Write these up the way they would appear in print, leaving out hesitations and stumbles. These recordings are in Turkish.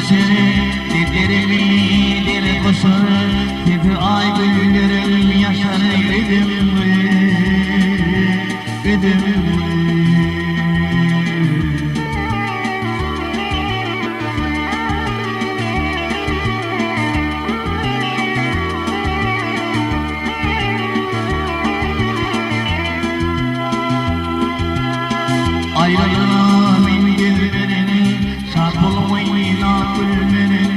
seni dillerim iyileri koşar, gibi ay güllerim yaşar dedim dedim. Ayrılığa mendillerini, sarpılmayına güllerin,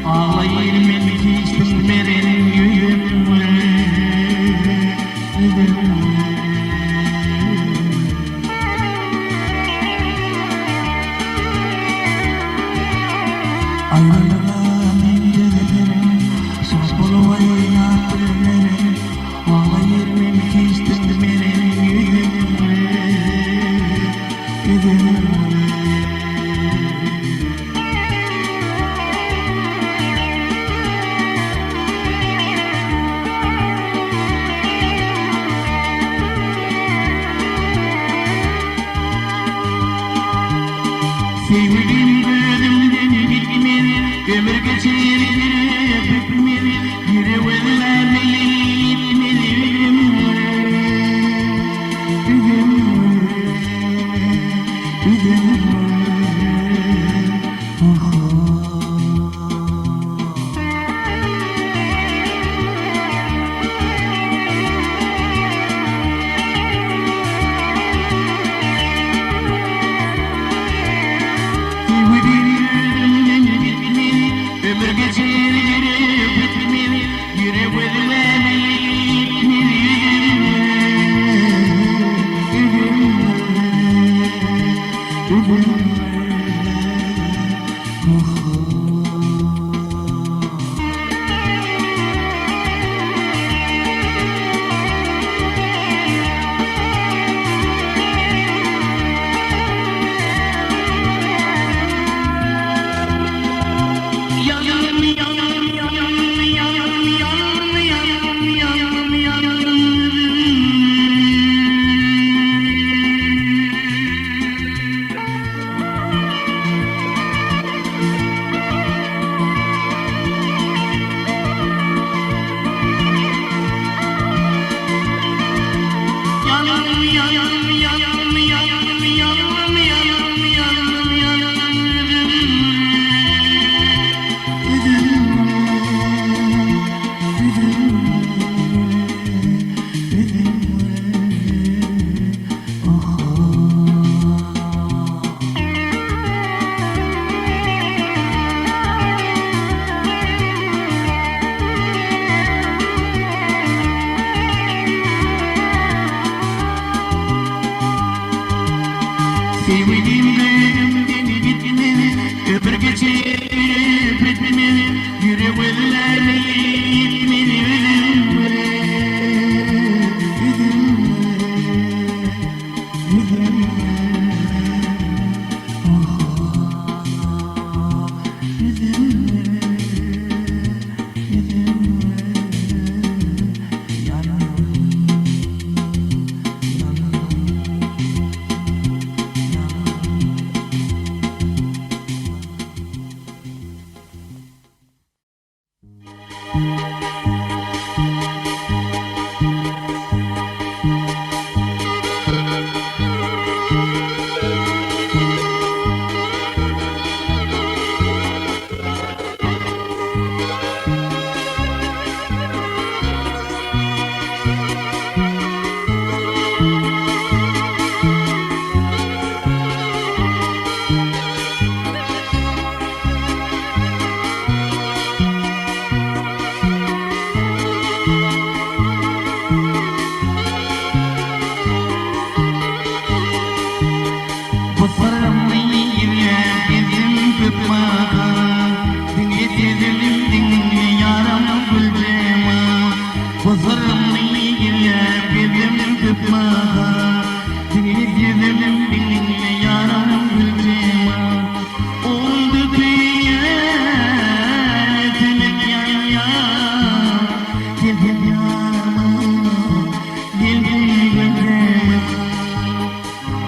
ağlayır mentistim verin yüzümü. Ayrılığa mendillerini, sarpılmayına güllerin, ağlayır mentistim verin yüzümü. Sevgilim gözümden gitmedi, ömür geçirir bitmedi, yüreğimden gitmedi. Ömür geçirir bitmedi, yüreğimden sevdiğim gözümden gitmedi, ömür geçirir bitmedi, yüreğimden gitmedi.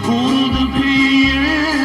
Oldu kıyam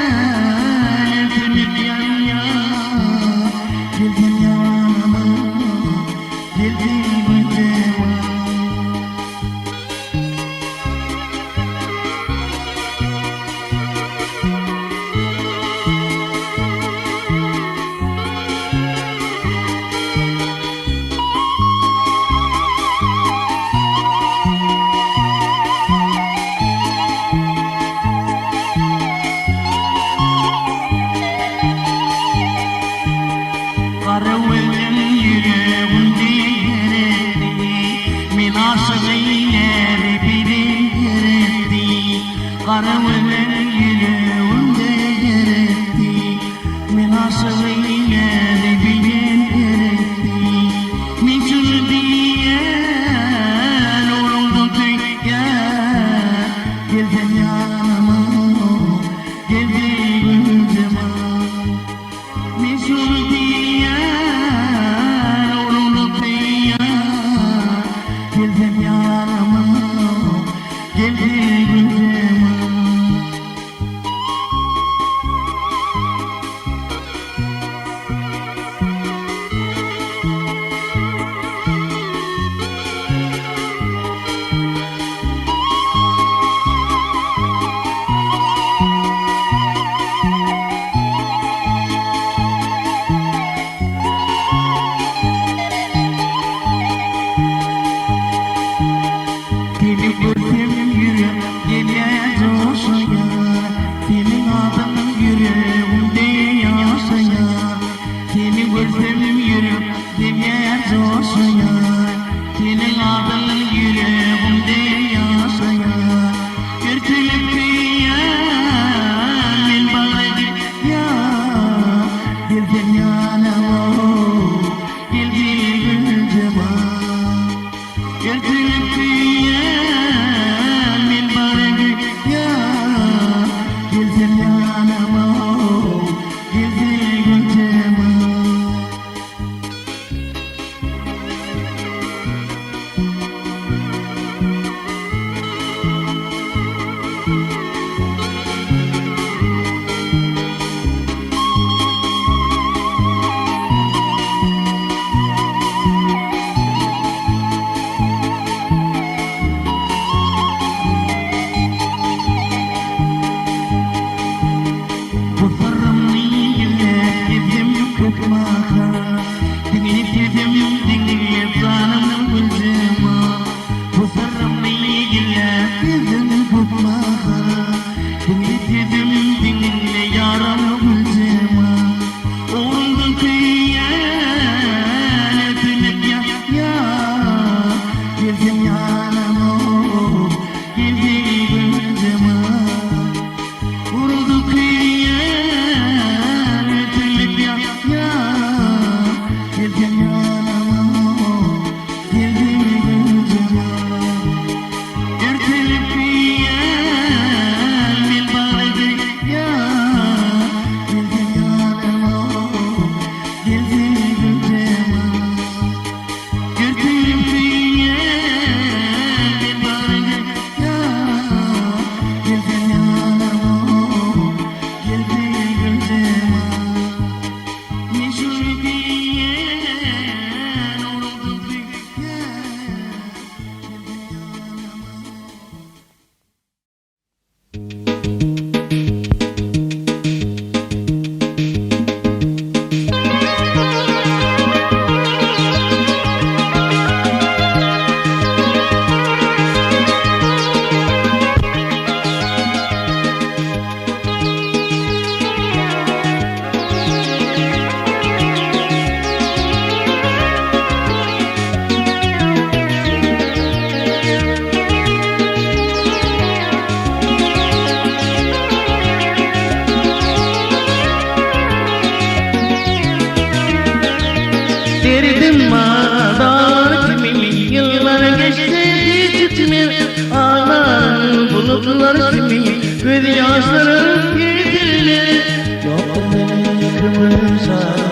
yaşlarım yitilir. Yok benim kımırsam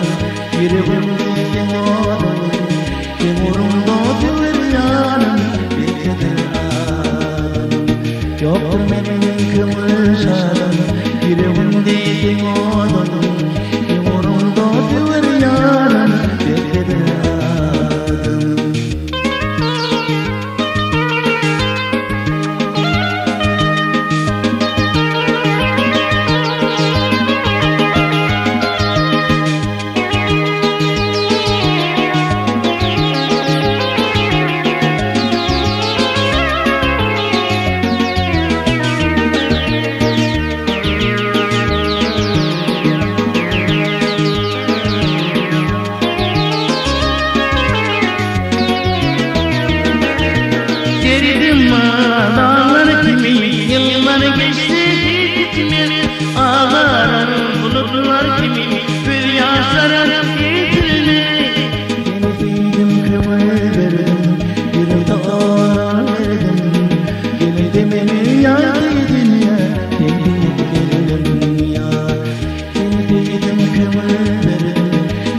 yüreğim bildiğin oğlum. Timurumda tüver yanım bildiğin ağım. Yok benim kımırsam yüreğim bildiğin oğlum. Timurumda tüver yanım bildiğin ağım. Geridim dağlar kimi, yıllar geçti gitmedi. Ağlarım bulutlar kimi, bir yaşlarım yitirdi. Seni bildim kımır verdim, yüreğimde ağlar verdim. Yine de beni yardıydın ya, kendine gelelim ya. Seni bildim kımır verdim,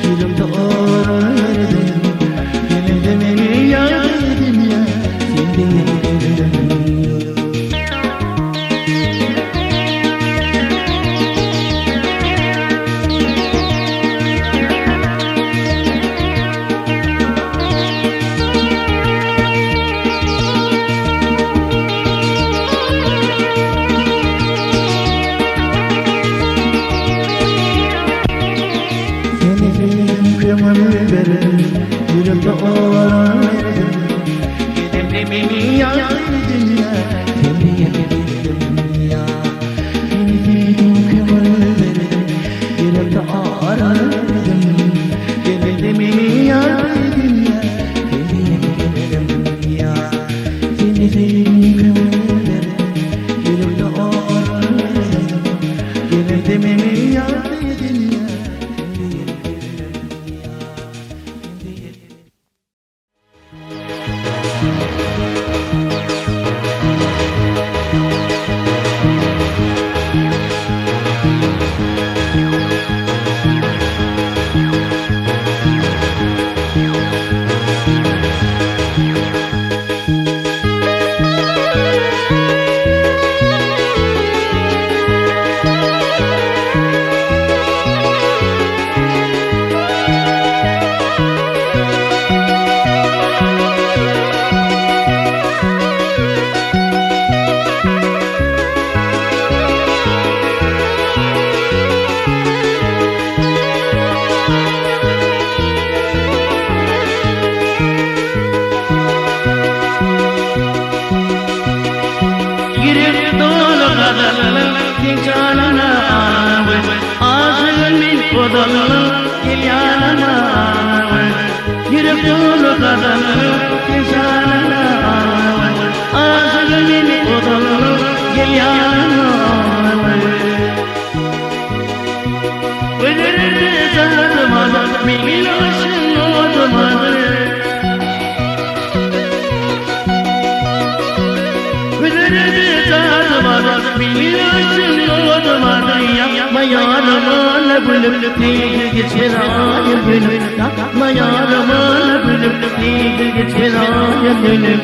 yüreğimde ağlar verdim. Yine de beni yardıydın ya, kendine gelelim ya. Seni bildim kımır verdim, yüreğimde ağlar verdim. Gidip de beni yardıydın ya, kendine gelelim ya. Seni bildim kımır verdim, yüreğimde ağlar verdim. Gidip de beni yardıydın ya, kendine gelelim ya. Seni bildim kımır verdim, yüreğimde ağlar verdim. Gidip de beni yardıydın ya. Yürek dolu kadınım, canına ağır. Aşığın bir kodalım, gel yanıma ağır. Yürek dolu kadınım, canına ağır. Aşığın bir kodalım, gel yanıma ağır. Ölürde canımadım, bir aşığın odumadım. Biliyorsun odumadı, yapma yarama bülüp değil geçer ayı bülüp. Yapma yarama bülüp değil geçer ayı bülüp.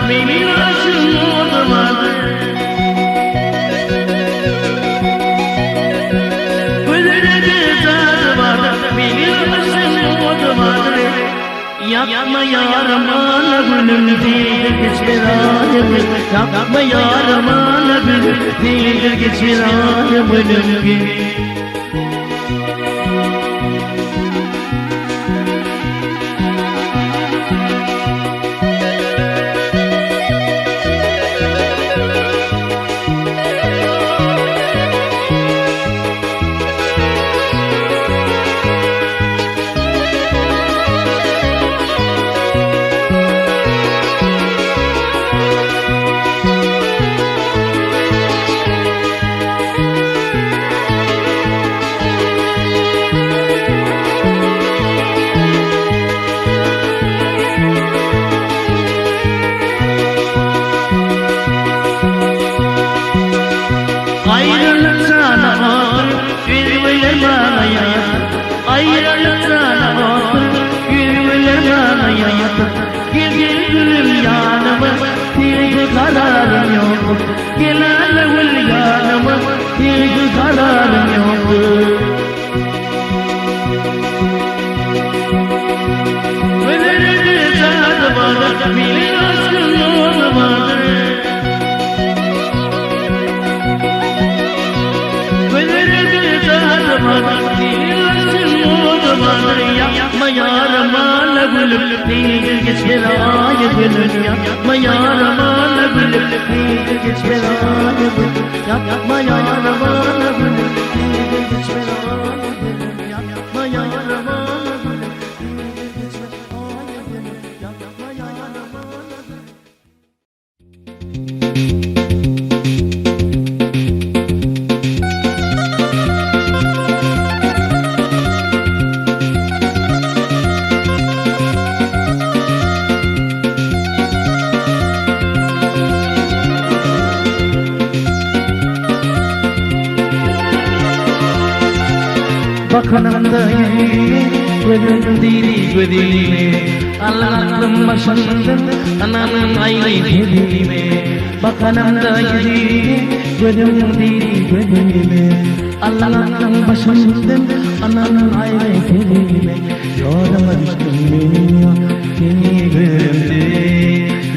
Benim aşkım olmadı. Yapma yaramana gülüm değildir geçer ayımın. Yapma yaramana gülüm değildir geçer ayımın. Ayrılık sana ağır, gülmeler bana yar. Ayrılık sana ağır, gülmeler bana yar. Gel gel gülüm yanıma, hiç kararım yok. Gel hele gül yanıma, hiç kararım yok. Ölürüm sana bana, bir aşkın olmadı. Yapma yaramana gülüm değildir geçer ayımın. Yapma yaramana gülüm değildir geçer ayımın. Yapma yaramana gülüm değildir geçer ayımın. Yapma yaramana gülüm değildir geçer ayımın. Yapma yaramana gülüm. Bakanımda yine gönlüm diri gözüme. Allah'ım başımda ananın ayrı kedime. Bakanımda yine gönlüm diri gözüme. Allah'ım başımda ananın ayrı kedime. Yarama düştüm benim ya, seni görümde.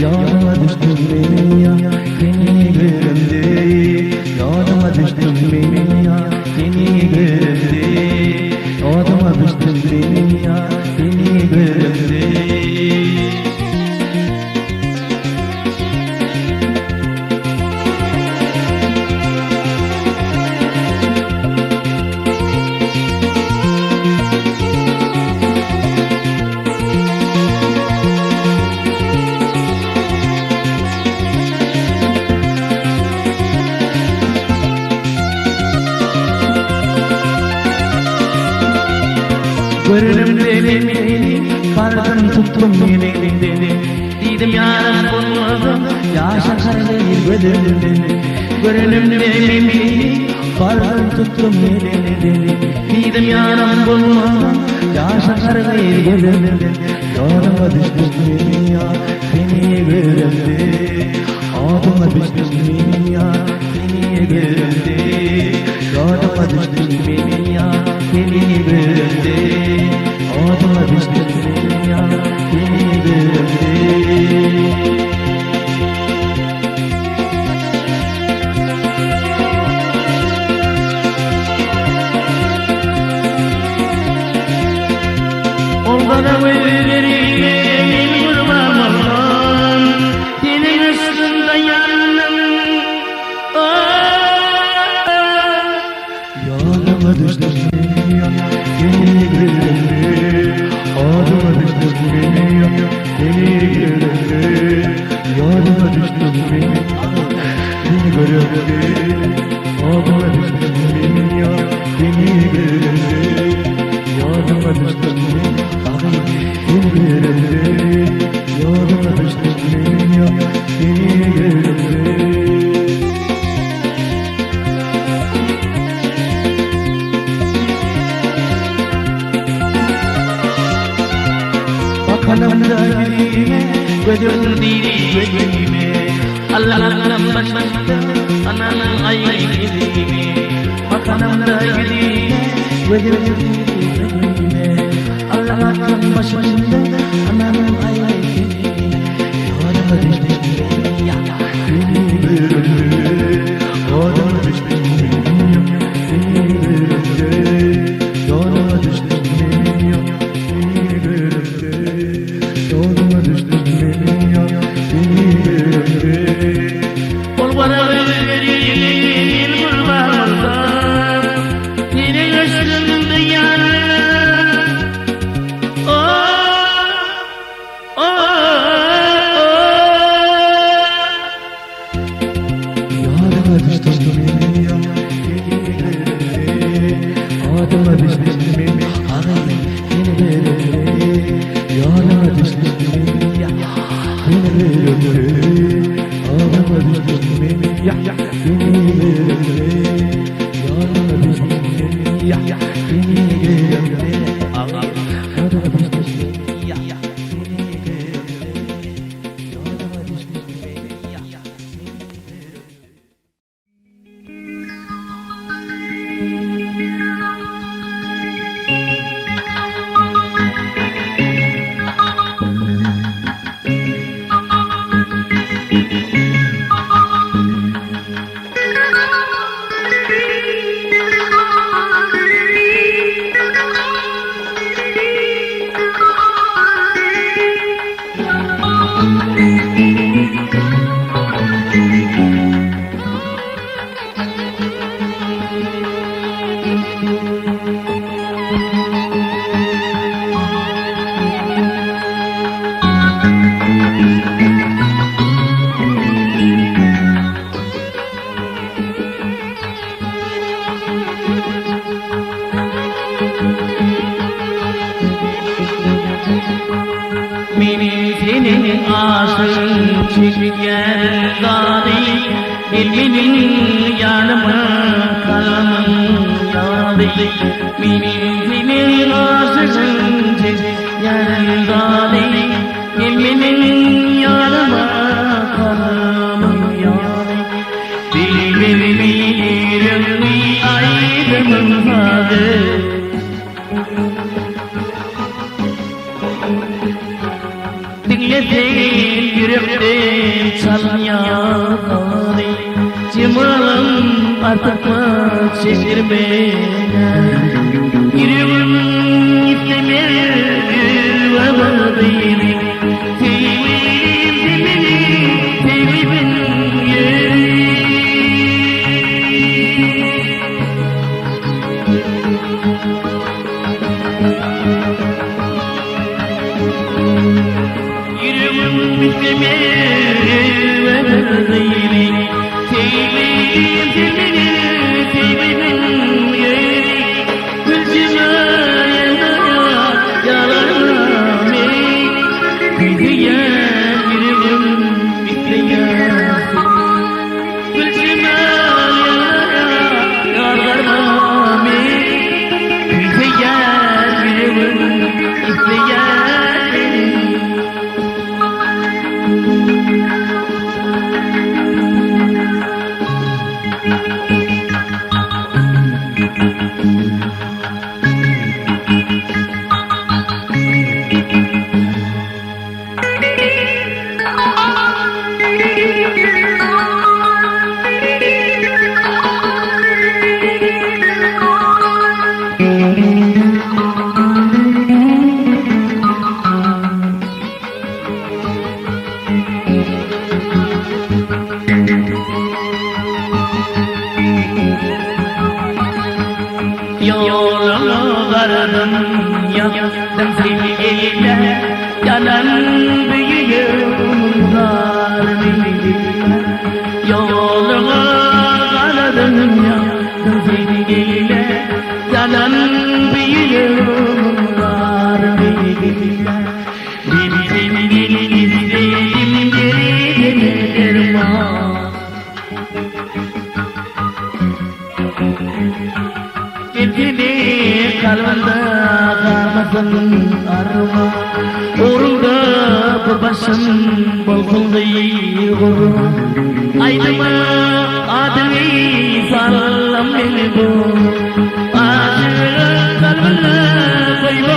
Yarama düştüm benim ya, seni görümde. Yarama düştüm benim ya, seni görümde. Odama düştüm benim ya, seni görümde. Görürüm beni, kardım tuttum elini. Dedim yarım bulmadım, yaşar değil gözüm beni. Görürüm beni, kardım tuttum elini. Dedim yarım bulmadım, yaşar değil gözüm beni. Yarıma düştüm beni ya, seni görümde. Adıma düştüm beni ya, seni görümde. Yarıma düştüm beni ya, seni görümde. Adıma düştüm beni ya, seni görümde. Bana veririm vurmam Allah'ım, senin üstünde yandım. Yanıma düştüm beni ya, seni görümde. Adıma düştüm beni ya, seni görümde. Yanıma düştüm beni, seni görümde. Adıma düştüm beni ya, seni görümde. Yanıma düştüm beni, seni görümde. Yanıma düştüm beni ya, seni görümde. Bakanımda yine gözüm diri gözüme. Allah'ım başımda ananın ayrı kedime. Bakanımda yine gözüm diri gözüme. Aklım başımda ananın ayrı yoluma düştüm ya. Beni verirdi yoluma düştüm beni verirdi yoluma düştüm beni verirdi yoluma düştüm beni verirdi. Ol bana verir kurbanlar yine yaşımda yanır. Yoluma düştüm beni yoluma düştüm beni ağabey yine verirdi yoluma düştüm beni yine verirdi yoluma düştüm beni yine verirdi yoluma düştüm beni yine verirdi ağabey yoluma düştüm beni yine verirdi yoluma düştüm beni. Benim senin aşığın çekiyen zâli ilminin yanıma kalanın yâli. Benim senin aşığın çekiyen zâli ilminin yanıma kalanın yâli. Bilmiyorum aydımın fadı Dinledim yürekten çalınyanları Cemalım artık mı çekirmeye Yüreğim istemez vazgeçmeyi Sevgilim sevgilim yeri Yüreğim istemez vazgeçmeyi Sevgilim sevgilim yeri Gülcüme yalanı Güzeyen yüreğim isteyen Gülcüme yalanı Güzeyen yüreğim isteyen Yolunu vardım yandım seninle Yanan büyüğüm zarmıydı Yolunu vardım yandım seninle Yanan büyüğüm zarmıydı Bildim izledim geri derman Geceli kalbimde kalmasın arma Uğrunda bu başım bulsun gurma Aydıma ademi sallam beni bu Aşığın kalbine koyma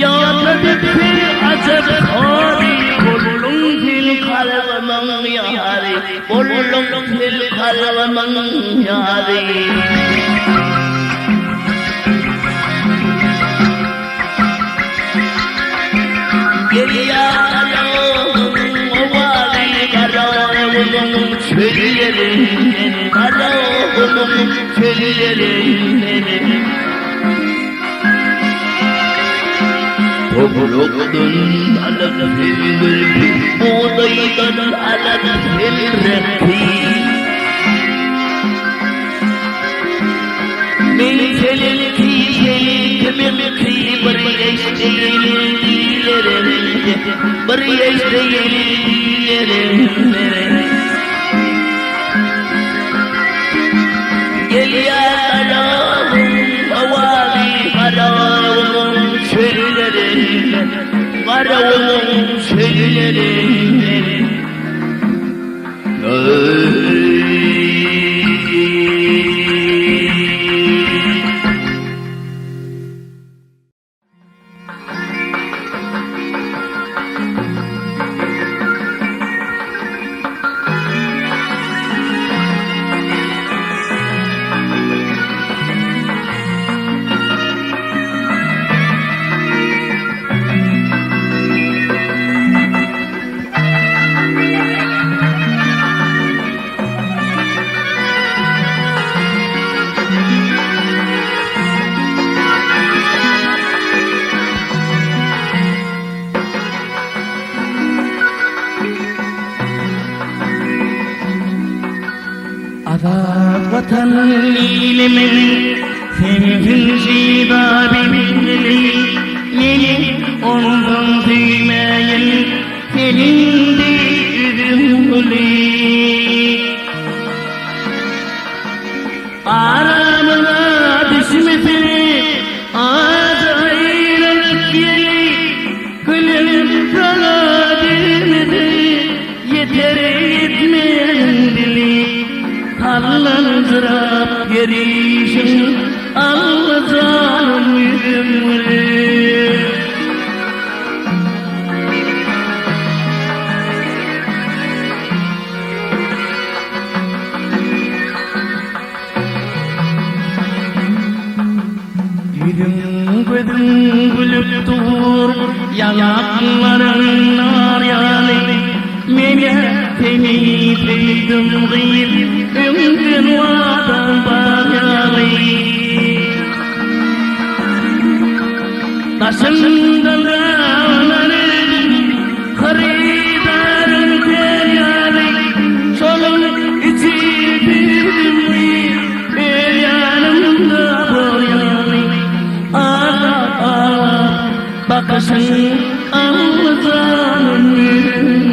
Ya tabip bir acep hali, kulun zil Bollum fil kalmanın yâri Geriye kalağım ovali karağımın çöllerin karağımın çöllerin Topluktan alan filbülbül buğdaydan alan filrekti Meyselilti selikimilti bir yeşteyilerin Gel ya karağım havali karağımın çöllerin Karağımın çöllerin Azat vatanlimin senin şibabimin Meni ondan tüymeyin senin de üzümlü Aramına düşmesin ayrılık yeri Gülüm sana dilmedi yeter yetmeyen dili Sallandırıp yerişin Allah'ım yüzümü Yüzüm gözüm gülüp dur Yanakların nar yanı Mene seni sevdim gıyır Ömrün vadan bağlı Taşından dağlanır Karidarın deryalı Çolun içidim El yanımda boyalı Ağlar ağlar Bakışın Allah'ın yüzümü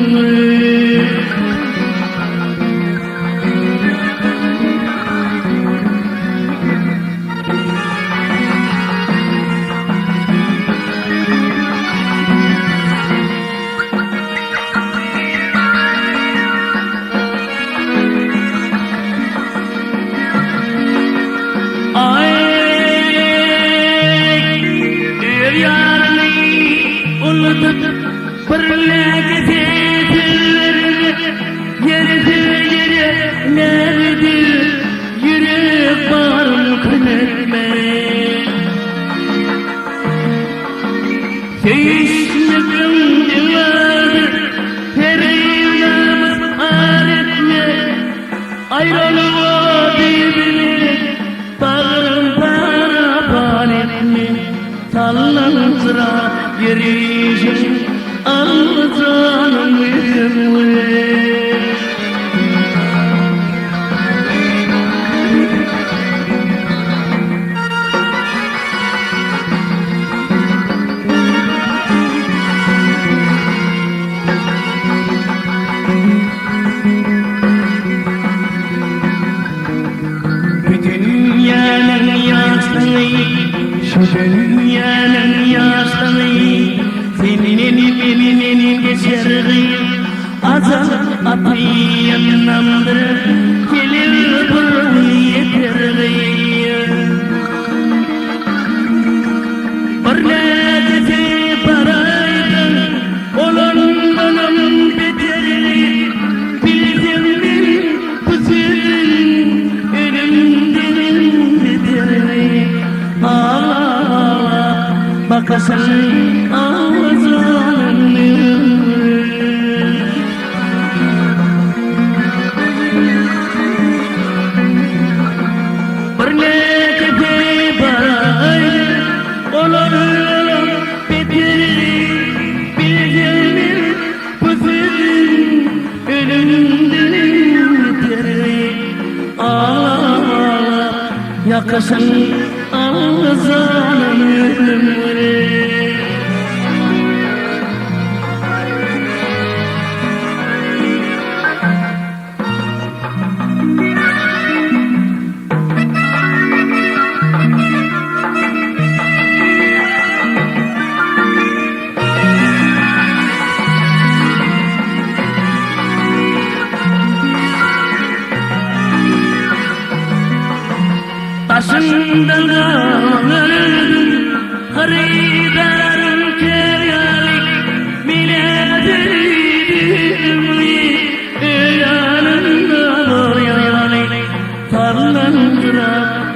Yerişim Allah'ın yüzümü Dünyanın yaşını Şu dünyanın yaşını Senin geçerli Azap atıyınlandır Gelir bu yeterli Bir necesi paraydı Olan benim beterli Bildim bakışın ağzına taşından dağılırdım haridarım keralik miladedim yanında boyalı tarlandıra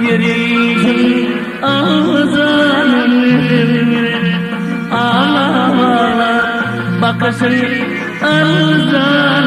yerizim ağzanım ağla bakasın ağzanım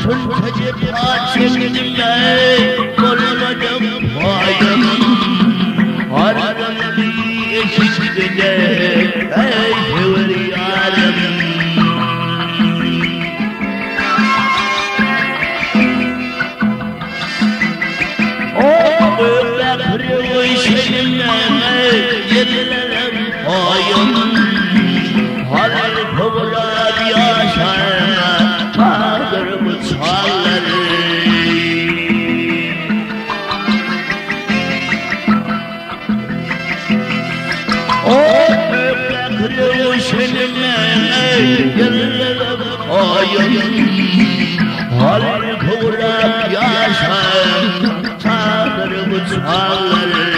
Çöntecek çektim ben Olmadım payım Aradın bir eşikte Ey sever yarım O öyle kırıyor şeyimle Yedilerim payım Halil kovlar yaşar Çadırımı çalarım O öyle kırıyor seninle Yerlerim ayım Halil kovlar yaşar Çadırımı çalarım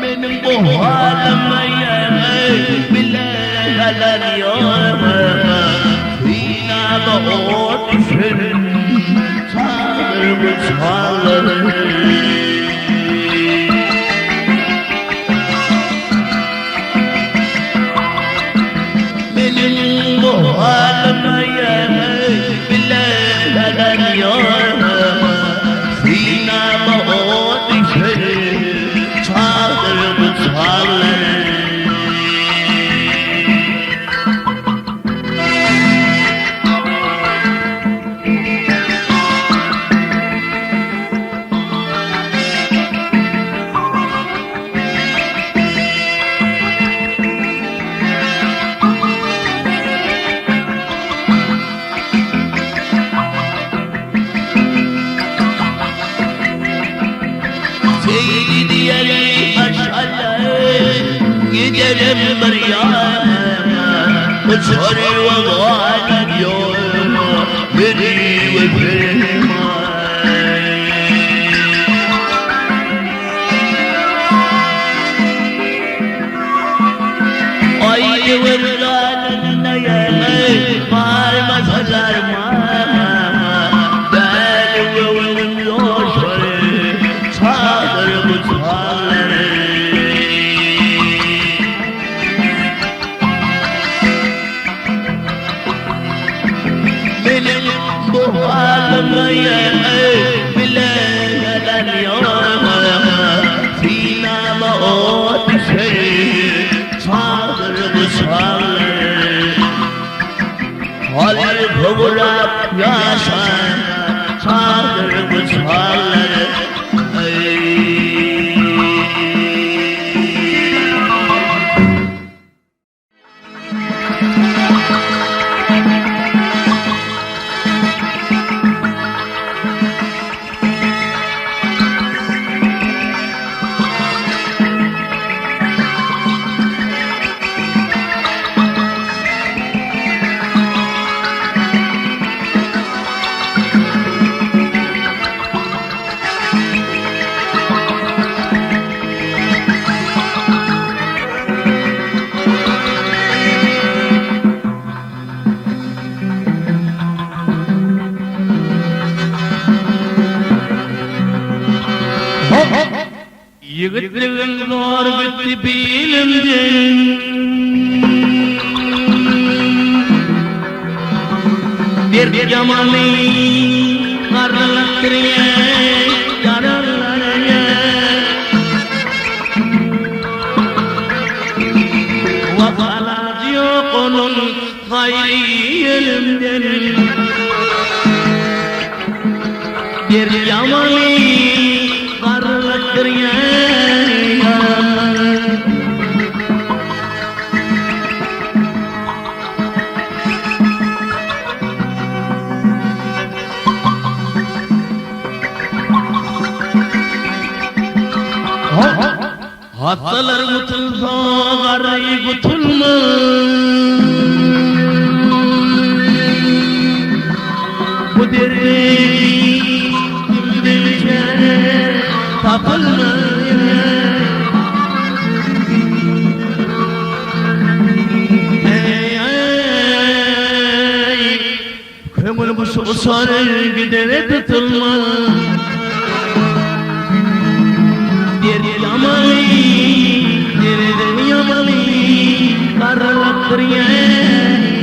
Benim bu halime bileler yok Sinada o düşün Çağırımı çağırır Benim bu halime bileler yok Sinada o düşün Çağırımı çağırır Seydi diyeli aşağıya giderim bir yana Uçarı ve gâlet yoluma beni ve firma Ayı ve gâletine yemek parmasalar Ben ve ölüm yoşarı Çağırımı çağırır Benim bu halime bileler yok Sinama o düşer Çağırımı çağırır Halil kovulak yaşar Çağırımı çağırır Yigitligin zor bitti bilimdin Bir yamanı karlattırıya yaralarına Vafalat yok onun hayri elimden Bir yamanı karlattırıya Hattalar kutulsa garayı kutulma. Bu derdi kimdeyse tapılmaya. Kömür bu sarı gidere tutulma. Derdi yamalı, derdi yamalı, karalaktır yaralar.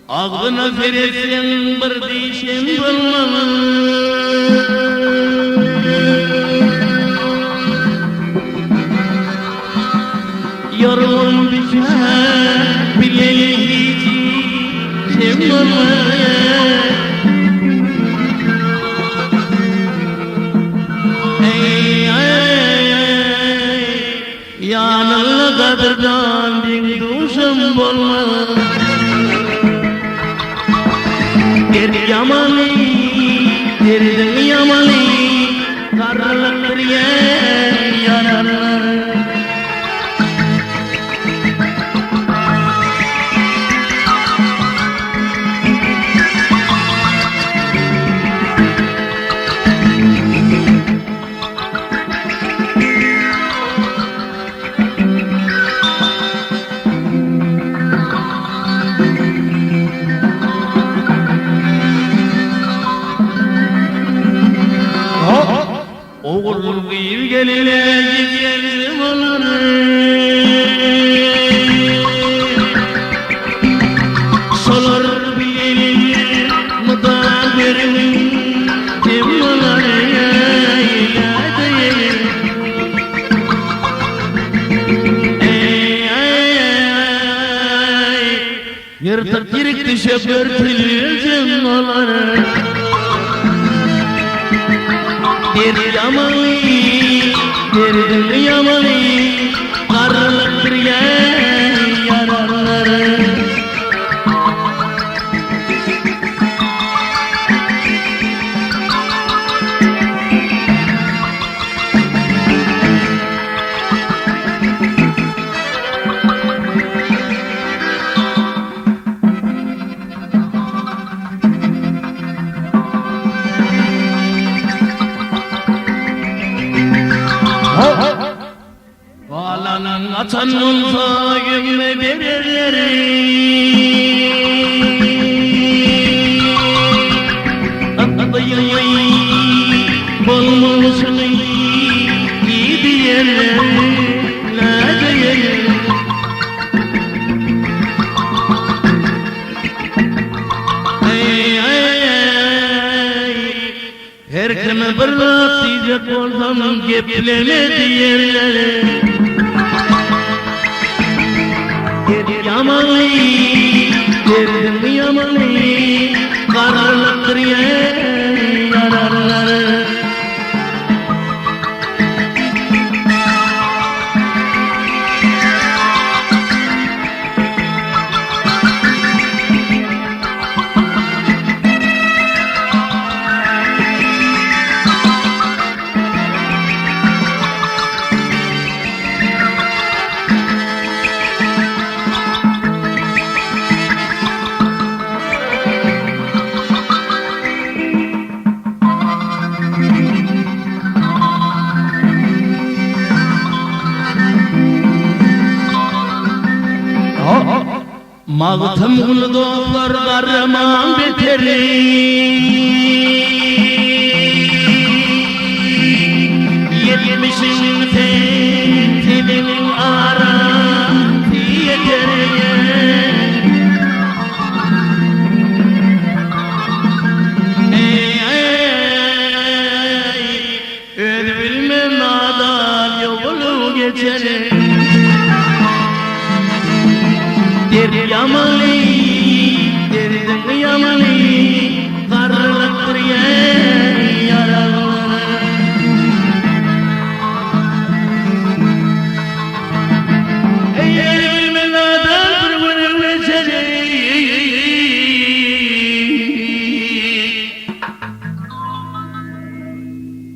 Ağzına verirsen bir dişim bulmaz. Yorgun düşer bileli hiç kim bulmaz. Yanına kadırdan bir duşum bulmaz. Derdi yamalı, derdi yamalı, karalaktır yaralar. Oğul bir geline gidelim olur. Solar bir geline mıdar verin kim olur yırtık yirik düşe börtülüzüm olur. Derdi yamalı, derdi yamalı, karalaktır yaralar. Bağlanan atan olsa gömme verirler. Adayay bolmuşsun gidiyorlar. Her kime bir laf diyecek olsam gepleme diyorlar. Derdi yamalı, derdi yamalı, karalaktır yaralar. Mağtım uludoklar garman beteri. Yetmişin senin aran yeter. Öyle bilmem nadan yolu geçer. der yamali der yamali karlaktır yaralar eğer bilmeden bir mesele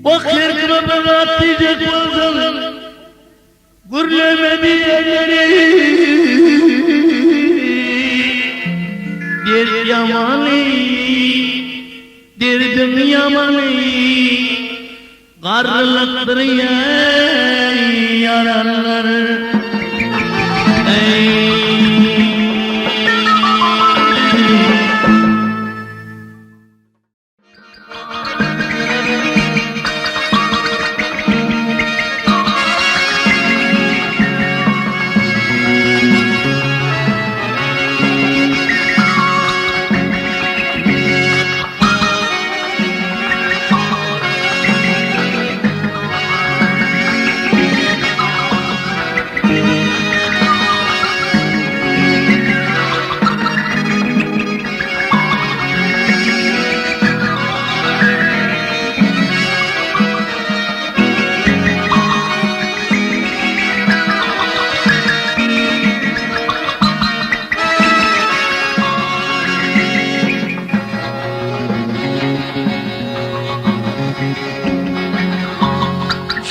bakır kıvamına atlayacak bazen gürlemedi elleri der yamali derdim yamali karlaktır yaralar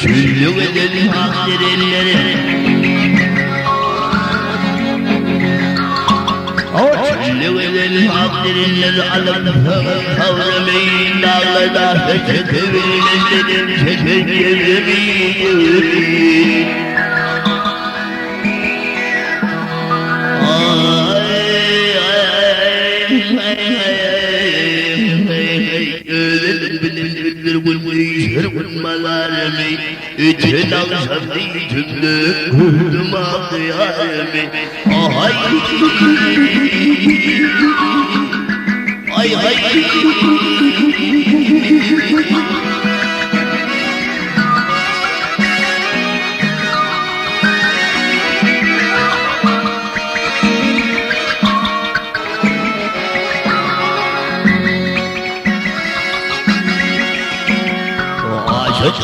Şüllü eden hak erenlere Şüllü eden hak erenlere alıp kavramayın dağlarda Şeker verilenlerin şeker yemeyin والويشر والملالمي اتنا وشفي جملة كل ما قيامي هاي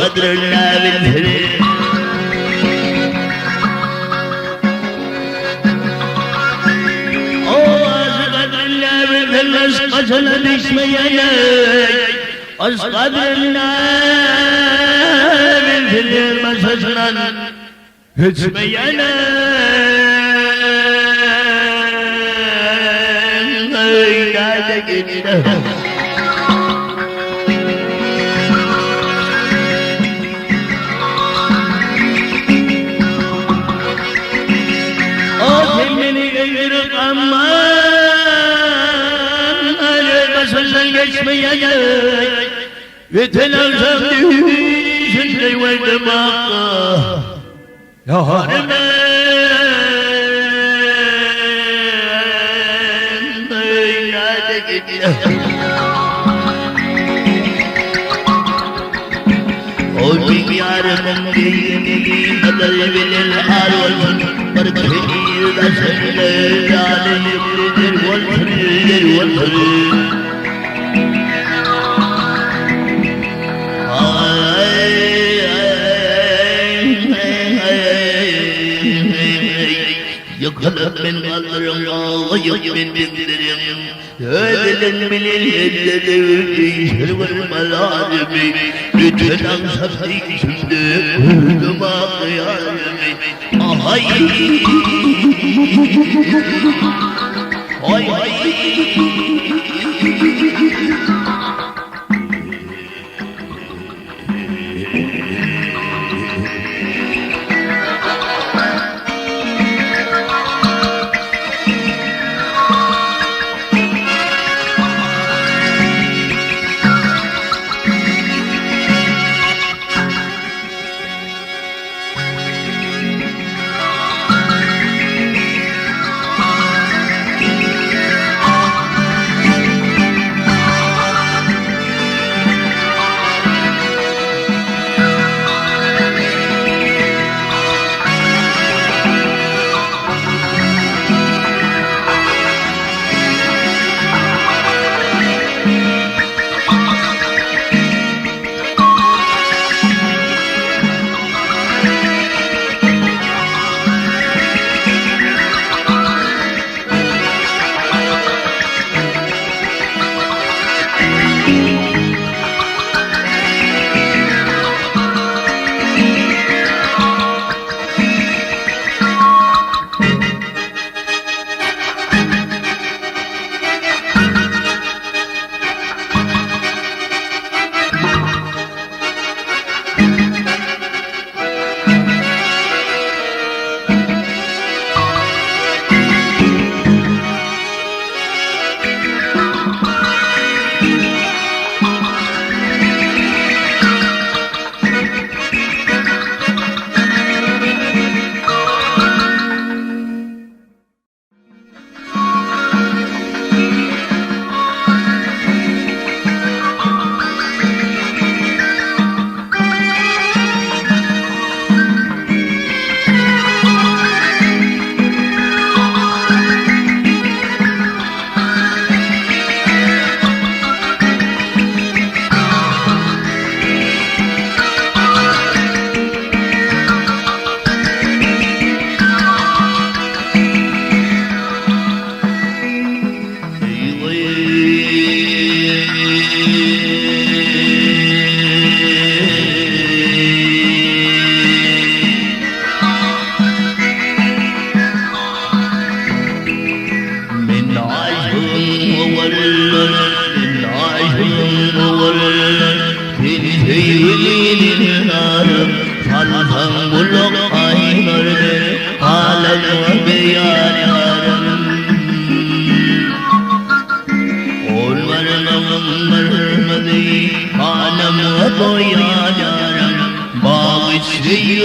قدر الله بالفريق قدر الله بالفريق قتل باسمي قدر الله بالفريق مسجنا اسمي انا يتلازم شنلي والدماغ يا قلبي يا رب ديني بدل بالحال والبركي لا شيء على والفريد يقلب من قدر الله ويؤمن بالدرهم هذا من الهدد والملازم لتنام سفيك شمده ما قيامي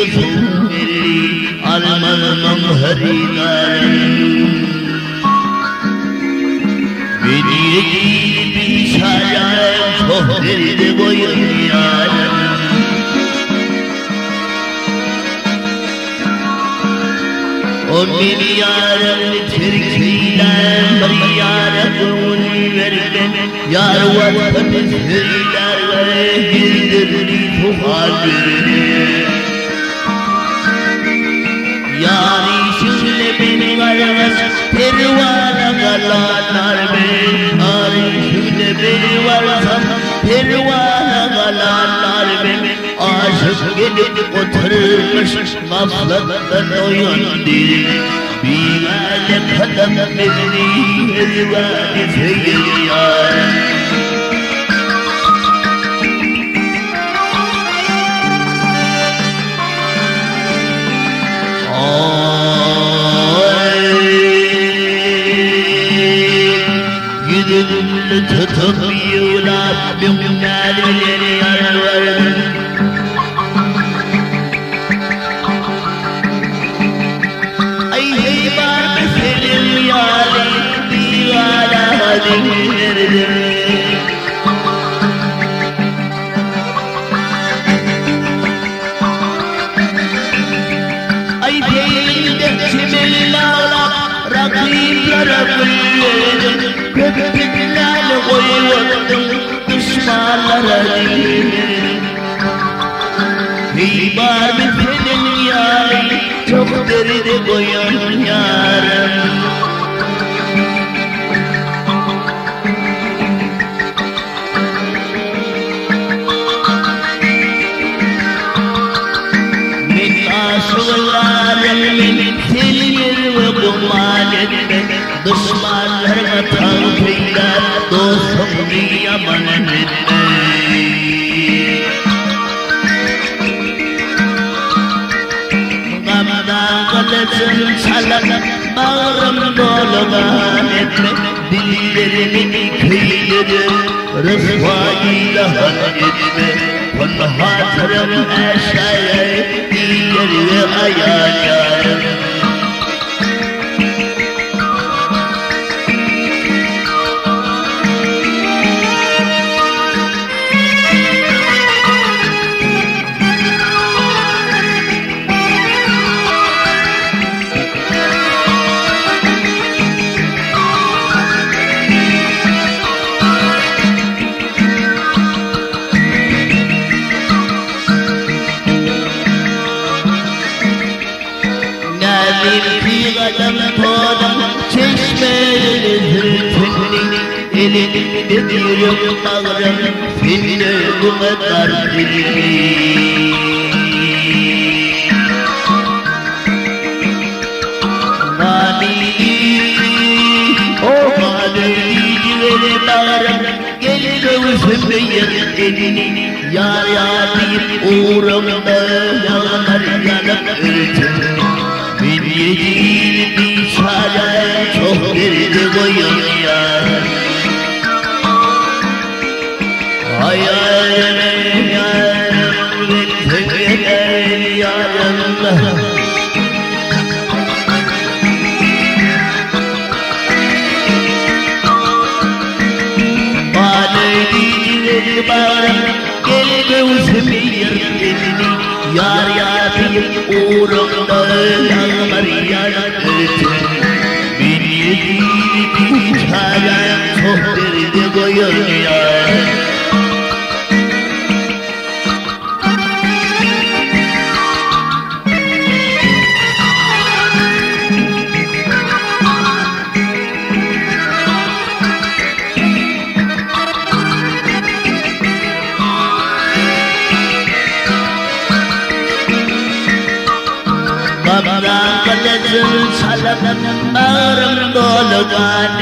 soğukeri almam haridarım Beni bir şayan çok derdi boyun yarım O beni yarım Türkiye'den bir yarım vermem Yar vatanı söyler ve girdirdi tuhalleri Yari şimdi beni varmaz pervana galanlar ben Yari şimdi beni varmaz pervana galanlar ben Aşık gelip oturmuş maflattan oyandı Bir alem kadam beni pervane seyyar Yüzümü tutup yulap Mümkünleri yararım Ay hey var mı senin yarim Divana hadimlerdir Ay değil de çimil ağlap Rakiplara bülledim Köpekler koyuldum düşmanlara dinledim Hey var mı senin yarın çok derdi koyun yarım Min aşıklarım min senin ve kuman etme Düşmanlarına tavsiyle dostum yaman etme Gamdan kalırsın çalak bağrım dolugan etme Dillerimi kıyırır rızvayla han etme Konu hatırım eşeğe diğer ve ayağım Bir kadem toğdam çeşmeleri zülfünni Elinde diyorum bağrım senin bu kadar dilini Mami o manevi veri bağrım Gel göğsümde yer elini Yar yar deyip uğramda yanar yanıp örtün Yediğin bir çare çok derdi koyun ya Hayalim yarım ve tükeler yarım Aleyhidir bağrım gel göğsümü yırtını Yar yapayım uğrumda yağmar yanıtı Bir yediğini bir çare çok derdi koyun ya Babam kalırsın çalak bağrım dolu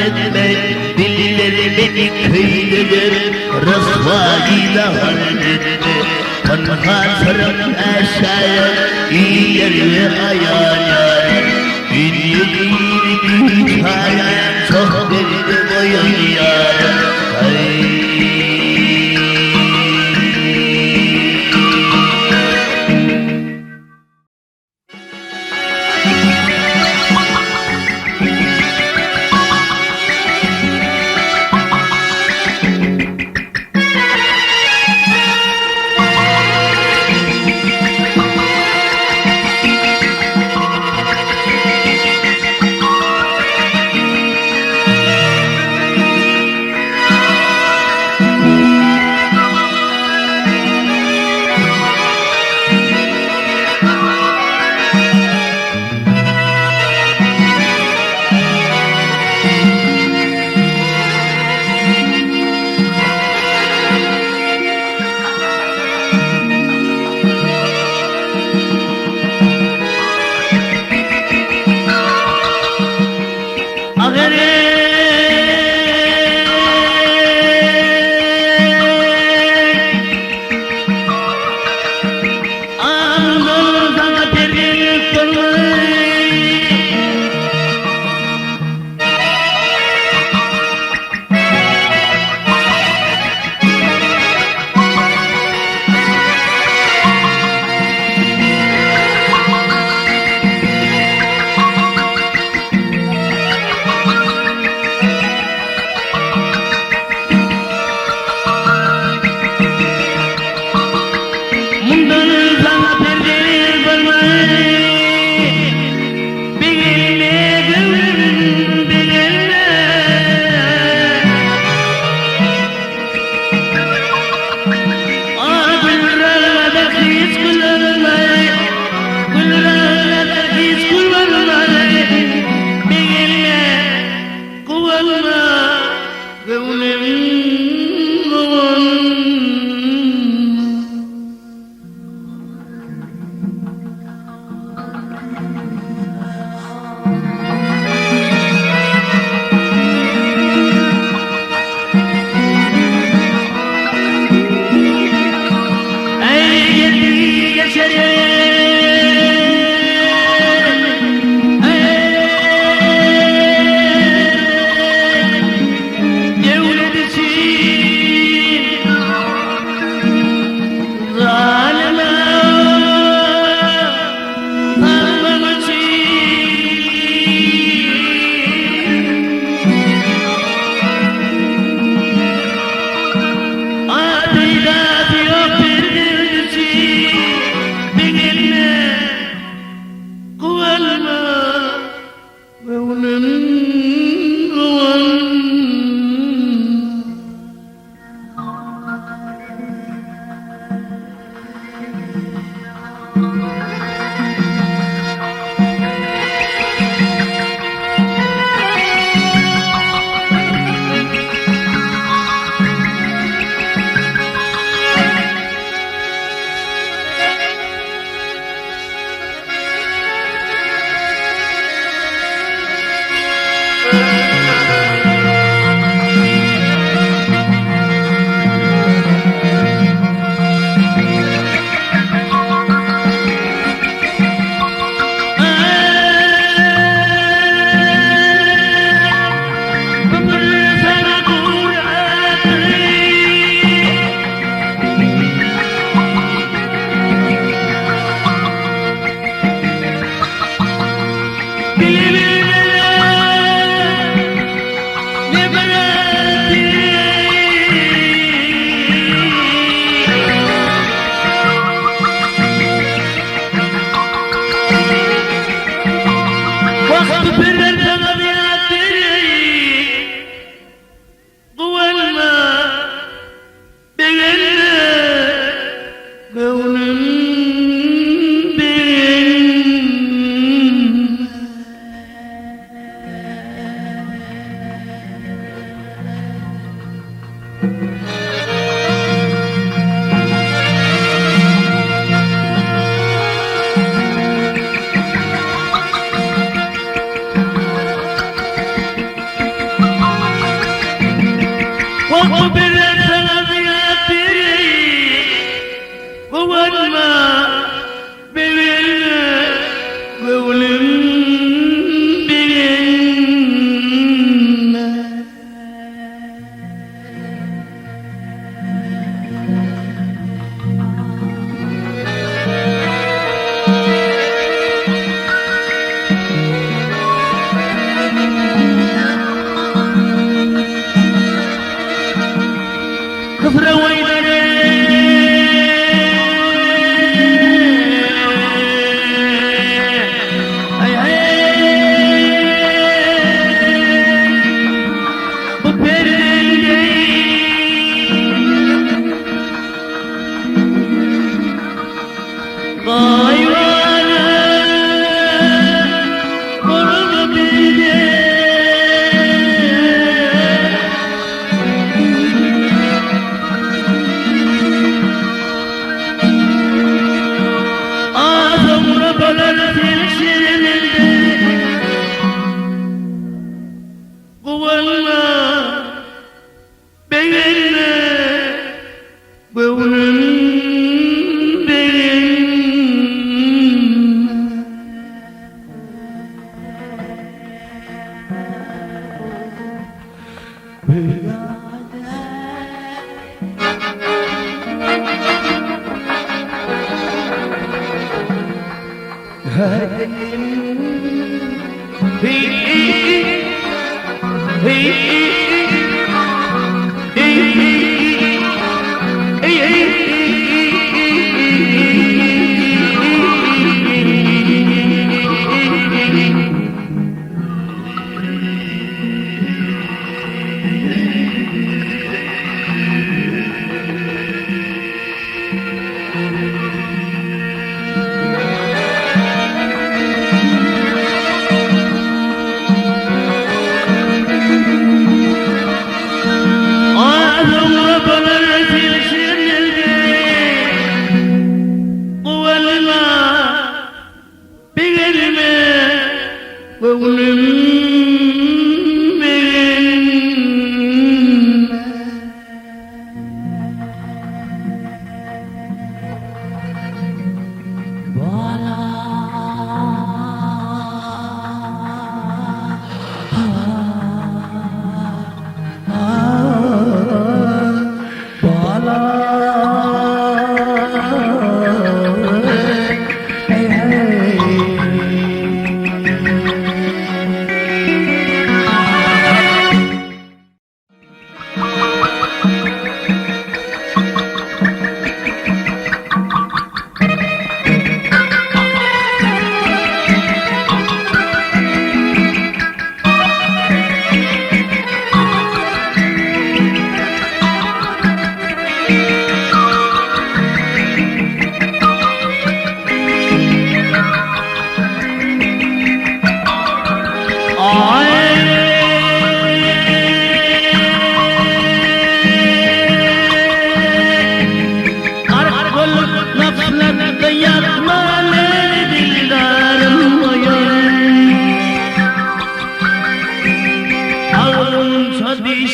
etme Dillerimi kıyırır rızvayla etme Kan hatırım eşeğe iyi yer ayağına Bir yediğini bir çare çok derdi boyun yarım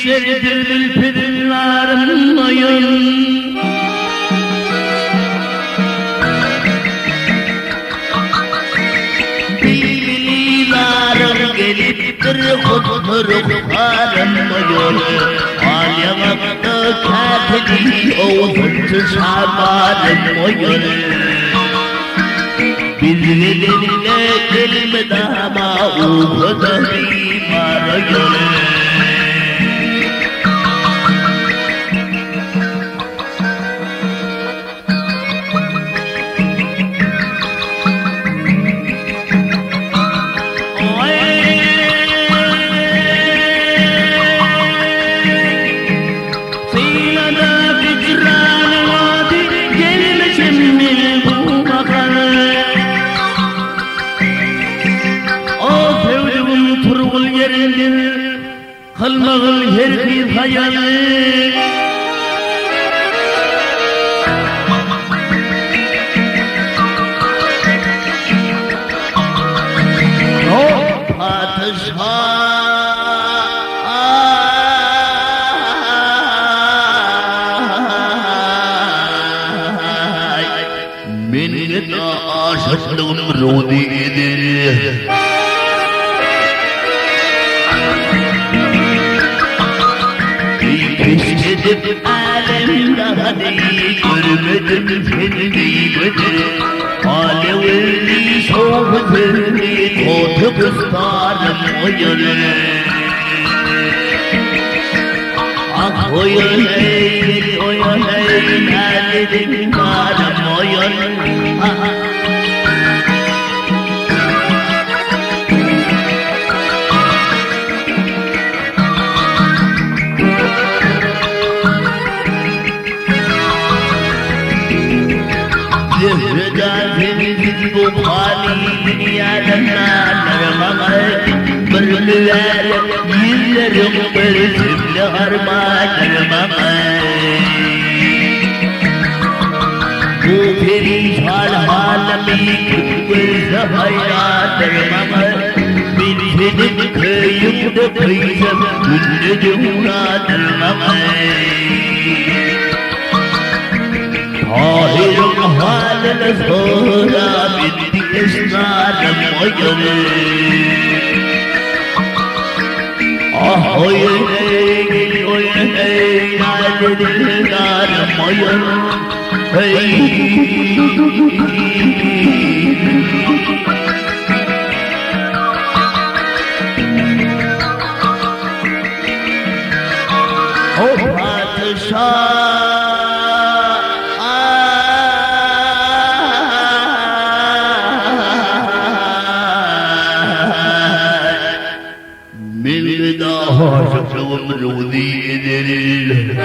işleridir ülpidinlerin mayın. Bilgilerim geliptir kutmuruklarım mayın. Alyanakta katili oğuzuntu samarım mayın. Bizlerine elmedama uğradı mimara göre. Kılmağın her bir hayali O padişah Minnet aşıklığım rudidir Keşfedip alemde hadi görmedim seni gıdır Alevli soğuklarını totu kıstarım oyunu Ah oyun hey, oyun hey, nerededim karım oyun Zühredâzimiz bu hâlini yalanlarıma Bırlıver yüzlerim bırzımlı harmanlarıma Bu perişan halimi kıpırsa hayranlarıma Bilsenim köyümde kıysam Ünlüdüm muradlarıma Tahir'in haline sonra bitti esnarım oyunu Ah oyun ey, oyun ey, nadedir narım oyun Hey O padişah Aşıklığım rudidir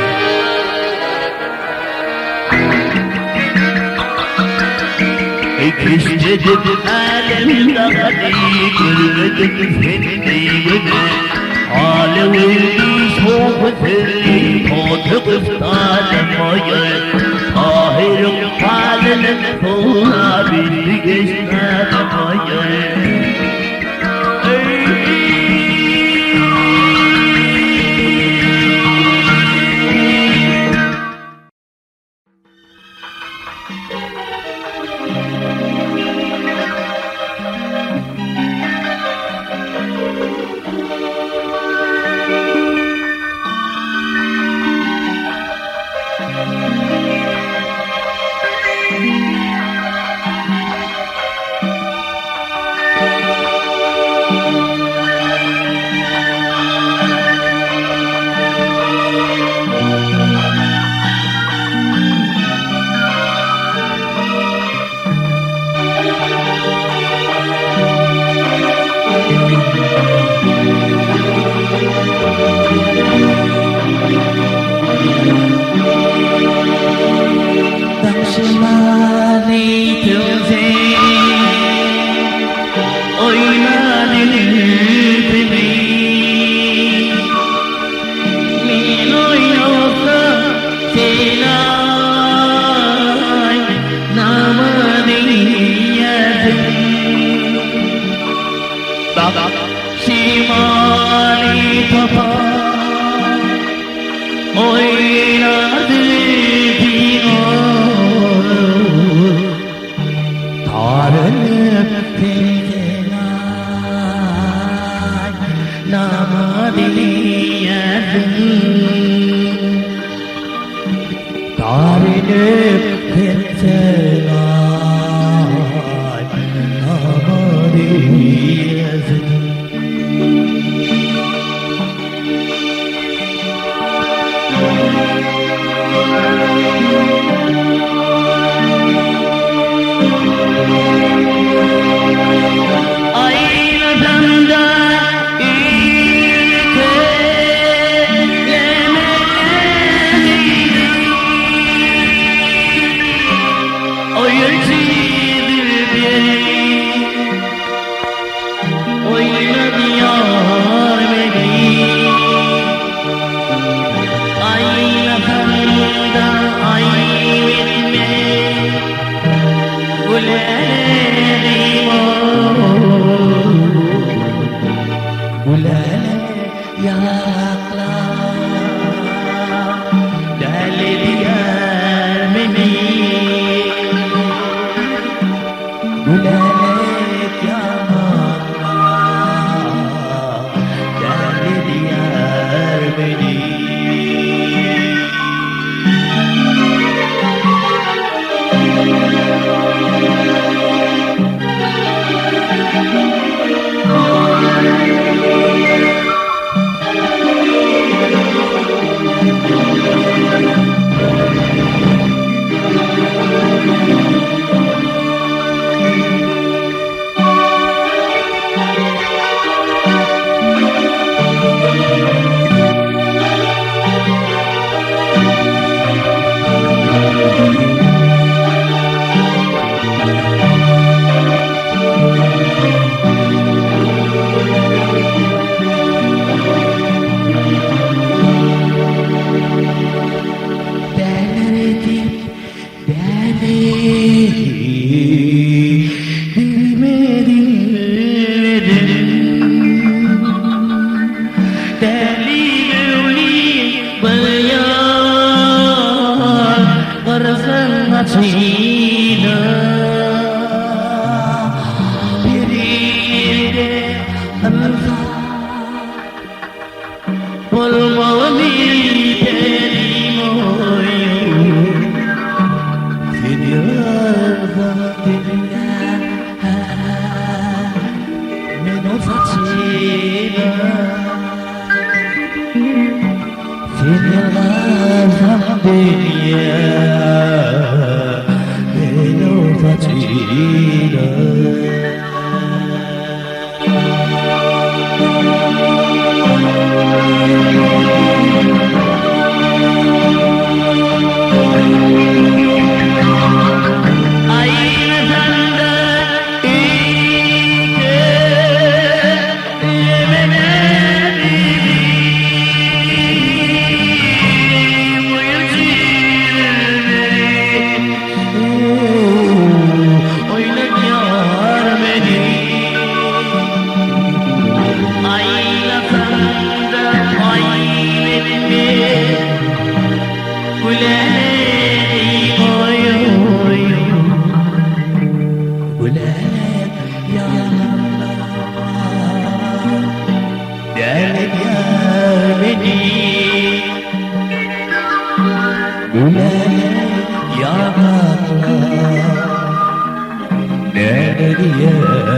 Keşfedip alemde hadi görmedim seni gıdır Alevli soğuklarını totu kıstarım oyun Tahir'in haline sonra bitti geçmedim oyun Şimali tapa oynadı diyor Tarım kıyılar namadiyedin Tarım kıyılar Bulalek yaklar Deli diyar beni Bulalek yaklar Deli diyar beni Yeah.